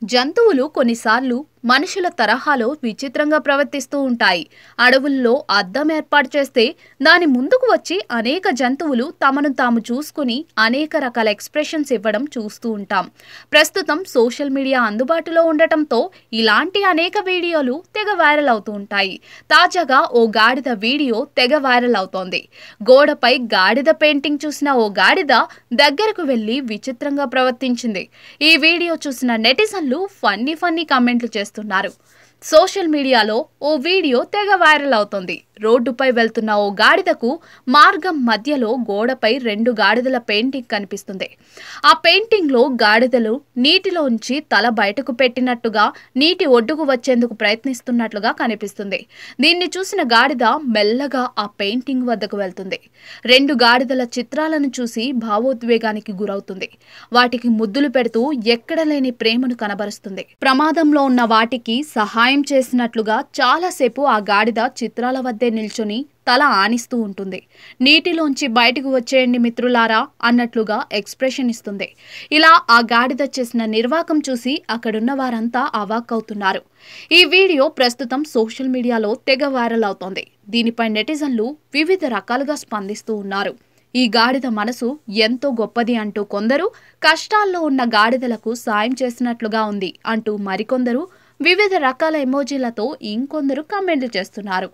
జంతువులు కొన్నిసార్లు మనుషుల తరహాలో విచిత్రంగా ప్రవర్తిస్తూ ఉంటాయి. అడవుల్లో అద్దం ఏర్పాటు చేస్తే దాని ముందుకు వచ్చి అనేక జంతువులు తమను తాము చూసుకుని అనేక రకాల ఎక్స్ప్రెషన్స్ ఇవ్వడం చూస్తూ ఉంటాం. ప్రస్తుతం సోషల్ మీడియా అందుబాటులో ఉండటంతో ఇలాంటి అనేక వీడియోలు తెగ వైరల్ అవుతూ ఉంటాయి. తాజాగా ఓ గాడిద వీడియో తెగ వైరల్ అవుతోంది. గోడపై గాడిద పెయింటింగ్ చూసిన ఓ గాడిద దగ్గరకు వెళ్లి విచిత్రంగా ప్రవర్తించింది. ఈ వీడియో చూసిన నెటిజన్లు ఫన్నీ కామెంట్లు చేస్తున్నారు. సోషల్ మీడియాలో ఓ వీడియో తెగ వైరల్ అవుతోంది. రోడ్డుపై వెళ్తున్న ఓ గాడిదకు మార్గం మధ్యలో గోడపై 2 గాడిదల పెయింటింగ్ కనిపిస్తుంది. ఆ పెయింటింగ్ లో గాడిదలు నీటిలోంచి తల బయటకు పెట్టినట్టుగా నీటి ఒడ్డుకు వచ్చేందుకు ప్రయత్నిస్తున్నట్లుగా కనిపిస్తుంది. దీన్ని చూసిన గాడిద మెల్లగా ఆ పెయింటింగ్ వద్దకు వెళ్తుంది. 2 గాడిదల చిత్రాలను చూసి భావోద్వేగానికి గురవుతుంది. వాటికి ముద్దులు పెడుతూ ఎక్కడలేని ప్రేమను కనబరుస్తుంది. ప్రమాదంలో ఉన్న వాటికి సహాయం చేసినట్లుగా చాలాసేపు ఆ గాడిద చిత్రాల వద్దే నిల్చొని తల ఆనిస్తూ ఉంటుంది. నీటిలోంచి బయటకు వచ్చేయండి మిత్రులారా అన్నట్లుగా ఎక్స్ప్రెషన్ ఇస్తుంది. ఇలా ఆ గాడిద చేసిన నిర్వాకం చూసి అక్కడున్న వారంతా అవాక్కవుతున్నారు. ఈ వీడియో ప్రస్తుతం సోషల్ మీడియాలో తెగ వైరల్ అవుతోంది. దీనిపై నెటిజన్లు వివిధ రకాలుగా స్పందిస్తూ ఉన్నారు. ఈ గాడిద మనసు ఎంతో గొప్పది అంటూ కొందరు, కష్టాల్లో ఉన్న గాడిదలకు సాయం చేసినట్లుగా ఉంది అంటూ మరికొందరు, వివిధ రకాల ఎమోజీలతో ఇంకొందరు కామెంట్లు చేస్తున్నారు.